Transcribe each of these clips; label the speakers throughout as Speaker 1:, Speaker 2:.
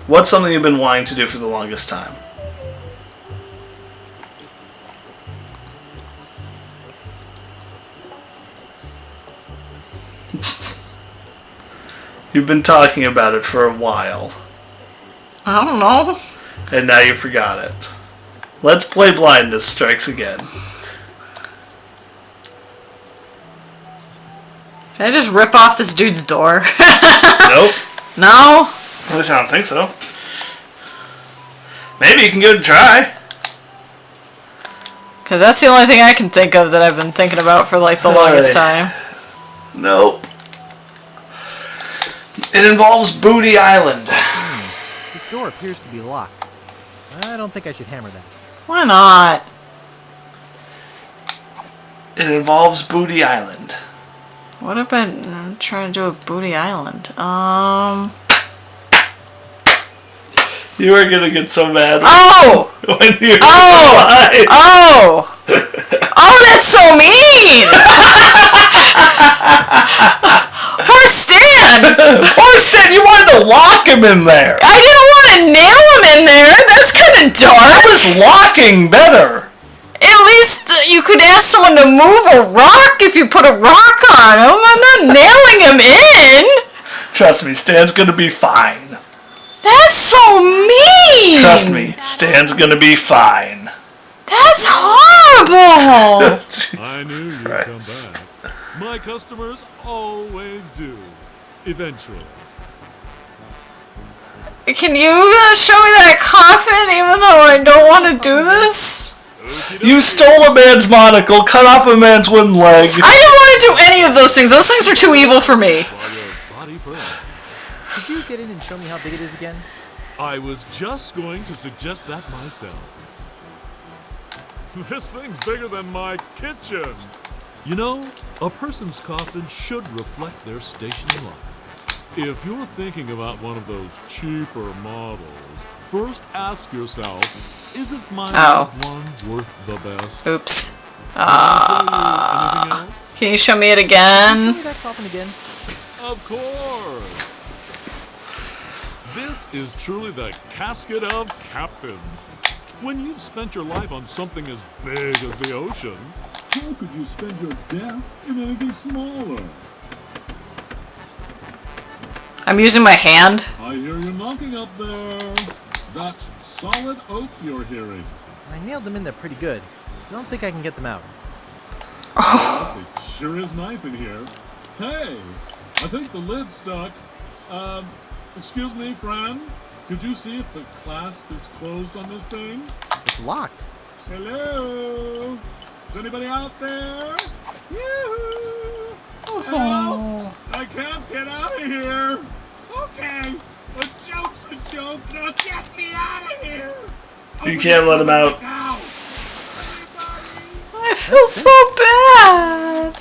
Speaker 1: What's something you've been wanting to do for the longest time? You've been talking about it for a while.
Speaker 2: I don't know.
Speaker 1: And now you forgot it. Let's play blindness strikes again.
Speaker 2: Can I just rip off this dude's door?
Speaker 1: Nope.
Speaker 2: No?
Speaker 1: At least I don't think so. Maybe you can give it a try.
Speaker 2: Because that's the only thing I can think of that I've been thinking about for like the longest time.
Speaker 1: Nope. It involves Booty Island.
Speaker 3: This door appears to be locked. I don't think I should hammer that.
Speaker 2: Why not?
Speaker 1: It involves Booty Island.
Speaker 2: What have I been trying to do with Booty Island?
Speaker 1: You are gonna get so mad.
Speaker 2: Oh!
Speaker 1: When you
Speaker 2: Oh! Oh, that's so mean! Poor Stan!
Speaker 1: Poor Stan, you wanted to lock him in there.
Speaker 2: I didn't want to nail him in there. That's kind of dark.
Speaker 1: I was locking better.
Speaker 2: At least you could ask someone to move a rock if you put a rock on him. I'm not nailing him in.
Speaker 1: Trust me, Stan's gonna be fine.
Speaker 2: That's so mean.
Speaker 1: Trust me, Stan's gonna be fine.
Speaker 2: That's horrible.
Speaker 4: I knew you'd come back. My customers always do. Eventually.
Speaker 2: Can you show me that coffin even though I don't want to do this?
Speaker 1: You stole a man's monocle, cut off a man's wooden leg.
Speaker 2: I didn't want to do any of those things. Those things are too evil for me.
Speaker 3: Could you get in and show me how big it is again?
Speaker 4: I was just going to suggest that myself. This thing's bigger than my kitchen. You know, a person's coffin should reflect their station in life. If you're thinking about one of those cheaper models, first ask yourself, isn't my one worth the best?
Speaker 2: Oops.
Speaker 4: Anything else?
Speaker 2: Can you show me it again?
Speaker 3: Show me that coffin again.
Speaker 4: Of course. This is truly the casket of captains. When you've spent your life on something as big as the ocean, how could you spend your death in anything smaller?
Speaker 2: I'm using my hand.
Speaker 4: I hear you knocking up there. That's solid oak you're hearing.
Speaker 3: I nailed them in there pretty good. Don't think I can get them out.
Speaker 4: It sure is nice in here. Hey, I think the lid's stuck. Excuse me, friend. Could you see if the clasp is closed on this thing?
Speaker 3: It's locked.
Speaker 4: Hello? Is anybody out there? Yoo-hoo! Help! I can't get out of here! Okay, a joke's a joke, now get me out of here!
Speaker 1: You can't let him out.
Speaker 2: I feel so bad.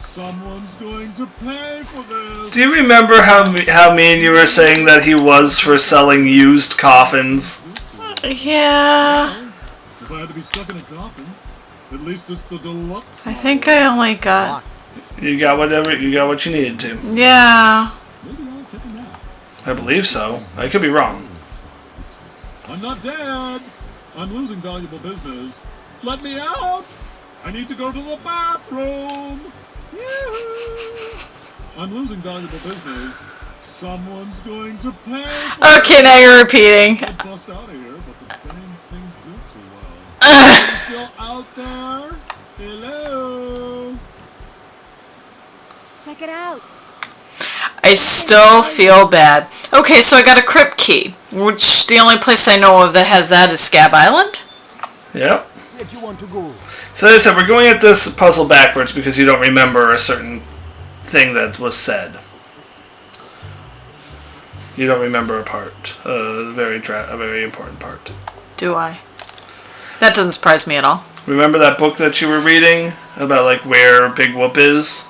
Speaker 4: Someone's going to pay for this!
Speaker 1: Do you remember how mean you were saying that he was for selling used coffins?
Speaker 2: Yeah.
Speaker 4: If I had to be stuck in a coffin, at least it's the deluxe.
Speaker 2: I think I only got...
Speaker 1: You got what you needed to.
Speaker 2: Yeah.
Speaker 4: Maybe I'll take a nap.
Speaker 1: I believe so. I could be wrong.
Speaker 4: I'm not dead. I'm losing valuable business. Let me out! I need to go to the bathroom! Yoo-hoo! I'm losing valuable business. Someone's going to pay for
Speaker 2: Okay, now you're repeating.
Speaker 4: I'd bust out of here, but the same things do too well. Are you still out there? Hello?
Speaker 5: Check it out.
Speaker 2: I still feel bad. Okay, so I got a crypt key, which the only place I know of that has that is Scab Island.
Speaker 1: Yep.
Speaker 5: Where do you want to go?
Speaker 1: So as I said, we're going at this puzzle backwards because you don't remember a certain thing that was said. You don't remember a part, a very important part.
Speaker 2: Do I? That doesn't surprise me at all.
Speaker 1: Remember that book that you were reading about like where Big Whoop is?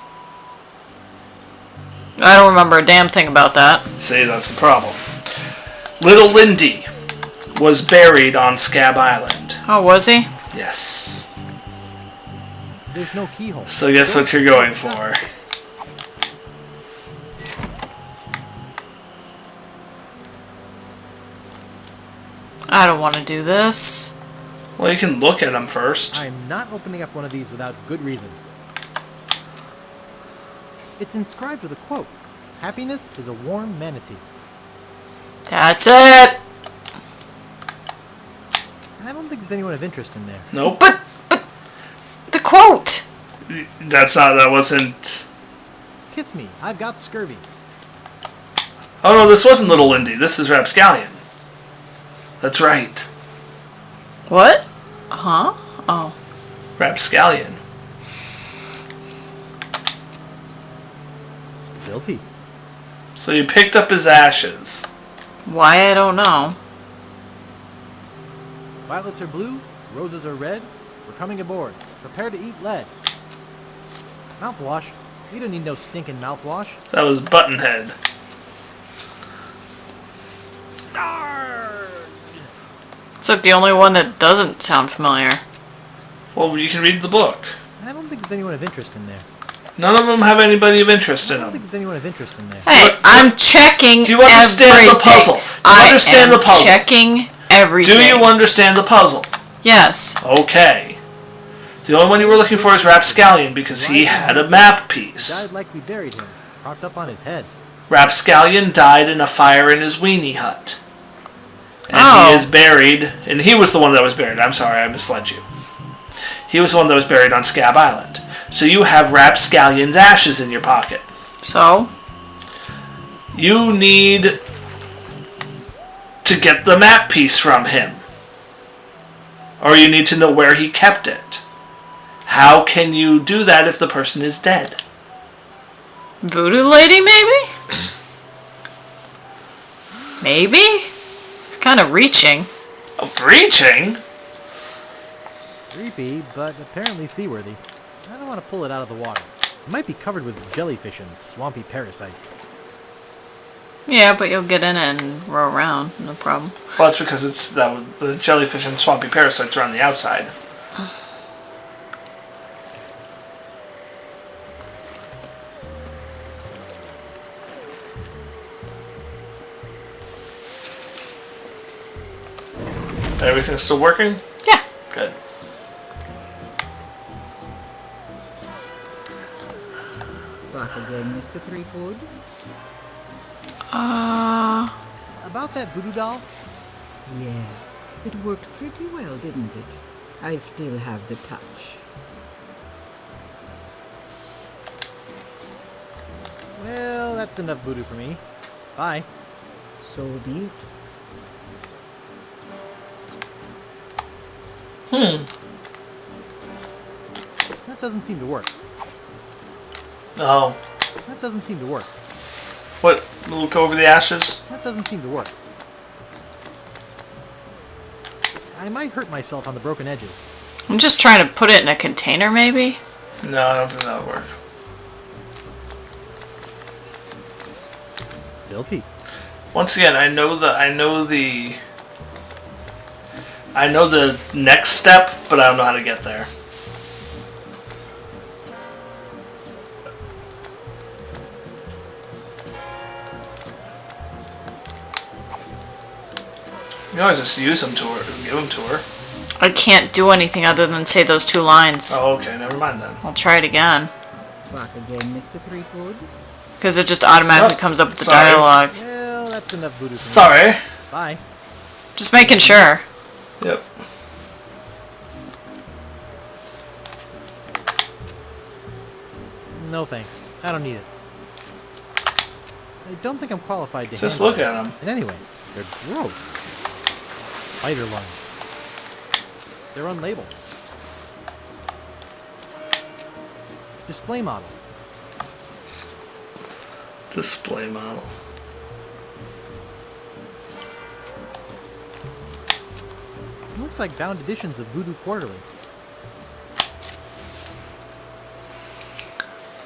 Speaker 2: I don't remember a damn thing about that.
Speaker 1: See, that's the problem. Little Lindy was buried on Scab Island.
Speaker 2: Oh, was he?
Speaker 1: Yes.
Speaker 3: There's no keyhole.
Speaker 1: So guess what you're going for?
Speaker 2: I don't want to do this.
Speaker 1: Well, you can look at them first.
Speaker 3: I'm not opening up one of these without good reason. It's inscribed with a quote. Happiness is a warm manatee.
Speaker 2: That's it.
Speaker 3: I don't think there's anyone of interest in there.
Speaker 1: Nope.
Speaker 2: But the quote.
Speaker 1: That wasn't...
Speaker 3: Kiss me, I've got scurvy.
Speaker 1: Oh no, this wasn't Little Lindy. This is Rapscallion. That's right.
Speaker 2: What? Huh? Oh.
Speaker 1: Rapscallion.
Speaker 3: Silty.
Speaker 1: So you picked up his ashes.
Speaker 2: Why, I don't know.
Speaker 3: Violets are blue, roses are red. We're coming aboard. Prepare to eat lead. Mouthwash. We don't need no stinking mouthwash.
Speaker 1: That was Buttonhead.
Speaker 2: It's like the only one that doesn't sound familiar.
Speaker 1: Well, you can read the book.
Speaker 3: I don't think there's anyone of interest in there.
Speaker 1: None of them have anybody of interest in
Speaker 3: I don't think
Speaker 1: them.
Speaker 3: there's anyone of interest in there.
Speaker 2: Hey, I'm checking
Speaker 1: Do you understand the
Speaker 2: everything.
Speaker 1: puzzle? Do you understand the puzzle?
Speaker 2: Checking everything.
Speaker 1: Do you understand the puzzle?
Speaker 2: Yes.
Speaker 1: Okay. The only one you were looking for is Rapscallion because he had a map piece.
Speaker 3: Died like we buried him, propped up on his head.
Speaker 1: Rapscallion died in a fire in his weenie hut. And
Speaker 2: Oh.
Speaker 1: he is buried, and he was the one that was buried. I'm sorry, I misled you. He was the one that was buried on Scab Island. So you have Rapscallion's ashes in your pocket.
Speaker 2: So?
Speaker 1: You need to get the map piece from him. Or you need to know where he kept it. How can you do that if the person is dead?
Speaker 2: Voodoo lady, maybe? Maybe? It's kind of reaching.
Speaker 1: Oh, reaching?
Speaker 3: Creepy, but apparently seaworthy. I don't want to pull it out of the water. It might be covered with jellyfish and swampy parasites.
Speaker 2: Yeah, but you'll get in it and row around. No problem.
Speaker 1: Well, it's because the jellyfish and swampy parasites are on the outside. Everything's still working?
Speaker 2: Yeah.
Speaker 1: Good.
Speaker 5: Back again, Mr. Threepwood.
Speaker 3: About that voodoo doll?
Speaker 5: Yes, it worked pretty well, didn't it? I still have the touch.
Speaker 3: Well, that's enough voodoo for me. Bye.
Speaker 5: So be it.
Speaker 3: That doesn't seem to work.
Speaker 1: Oh.
Speaker 3: That doesn't seem to work.
Speaker 1: What? Look over the ashes?
Speaker 3: That doesn't seem to work. I might hurt myself on the broken edges.
Speaker 2: I'm just trying to put it in a container, maybe?
Speaker 1: No, I don't think that'll work.
Speaker 3: Silty.
Speaker 1: Once again, I know the next step, but I don't know how to get there. You always just use them to her, give them to her.
Speaker 2: I can't do anything other than say those two lines.
Speaker 1: Oh, okay, never mind then.
Speaker 2: I'll try it again.
Speaker 5: Back again, Mr. Threepwood.
Speaker 2: Because it just automatically
Speaker 1: Oh,
Speaker 2: comes up with the
Speaker 1: sorry.
Speaker 2: dialogue.
Speaker 3: Well, that's enough voodoo for me.
Speaker 1: Sorry.
Speaker 3: Bye.
Speaker 2: Just making sure.
Speaker 1: Yep.
Speaker 3: No thanks. I don't need it. I don't think I'm qualified to
Speaker 1: Just
Speaker 3: handle
Speaker 1: look
Speaker 3: it.
Speaker 1: at them.
Speaker 3: And anyway, they're gross. Spider lung. They're unlabeled. Display model.
Speaker 1: Display model.
Speaker 3: Looks like bound editions of Voodoo Quarterly.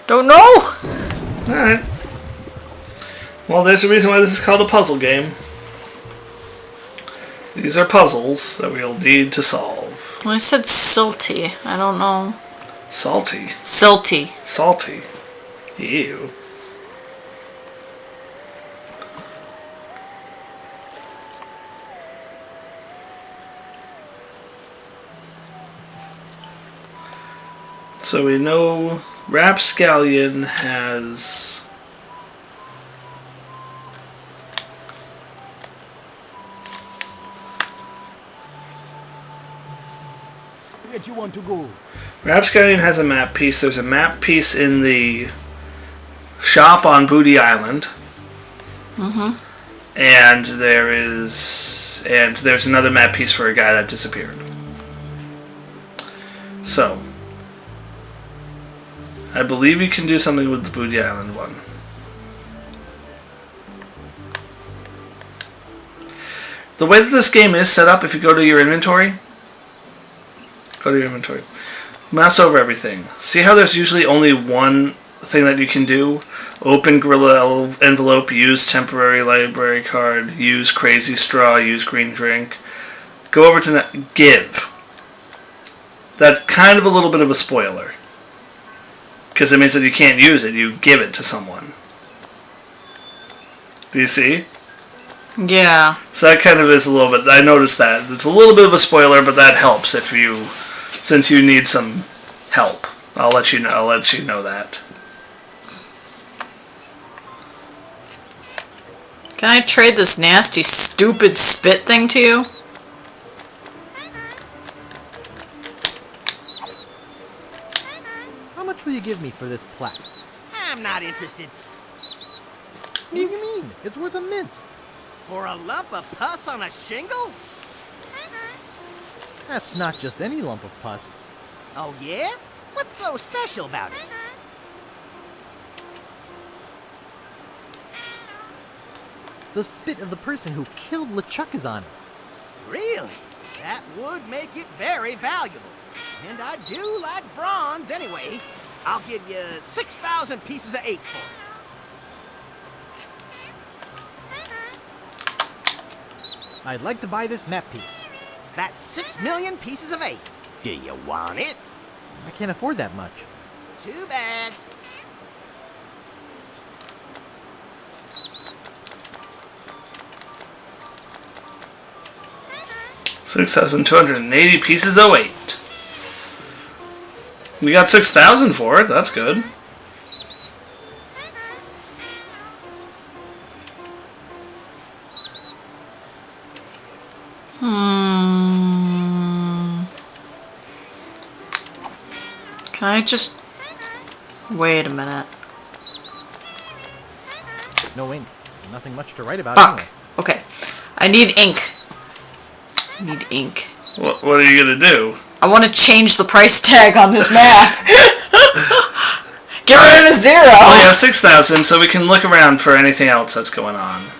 Speaker 2: Don't know!
Speaker 1: Alright. Well, there's a reason why this is called a puzzle game. These are puzzles that we'll need to solve.
Speaker 2: Well, I said silty. I don't know.
Speaker 1: Salty.
Speaker 2: Silty.
Speaker 1: Salty. Ew. So we know Rapscallion has...
Speaker 6: Where do you want to go?
Speaker 1: Rapscallion has a map piece. There's a map piece in the shop on Booty Island. And there's another map piece for a guy that disappeared. So, I believe you can do something with the Booty Island one. The way that this game is set up, if you go to your inventory, mouse over everything. See how there's usually only one thing that you can do? Open Gorilla Envelope, use Temporary Library Card, use Crazy Straw, use Green Drink. Go over to Give. That's kind of a little bit of a spoiler. Because it means that you can't use it, you give it to someone. Do you see?
Speaker 2: Yeah.
Speaker 1: So that kind of is a little bit, I noticed that. It's a little bit of a spoiler, but that helps if you, since you need some help. I'll let you know that.
Speaker 2: Can I trade this nasty, stupid spit thing to you?
Speaker 3: How much will you give me for this plaque?
Speaker 6: I'm not interested.
Speaker 3: What do you mean? It's worth a mint.
Speaker 6: For a lump of pus on a shingle?
Speaker 3: That's not just any lump of pus.
Speaker 6: Oh yeah? What's so special about it?
Speaker 3: The spit of the person who killed LeChuck is on it.
Speaker 6: Really? That would make it very valuable. And I do like bronze anyway. I'll give you 6,000 pieces of 8 for it.
Speaker 3: I'd like to buy this map piece.
Speaker 6: That's 6 million pieces of 8. Do you want it?
Speaker 3: I can't afford that much.
Speaker 6: Too bad.
Speaker 1: $6,280 pieces of weight. We got 6,000 for it. That's good.
Speaker 2: Can I just... Wait a minute.
Speaker 3: No ink. Nothing much to write about
Speaker 2: Fuck.
Speaker 3: anyway.
Speaker 2: Okay. I need ink. I need ink.
Speaker 1: What are you gonna do?
Speaker 2: I want to change the price tag on this map. Get rid of a 0.
Speaker 1: Well, you have 6,000, so we can look around for anything else that's going on.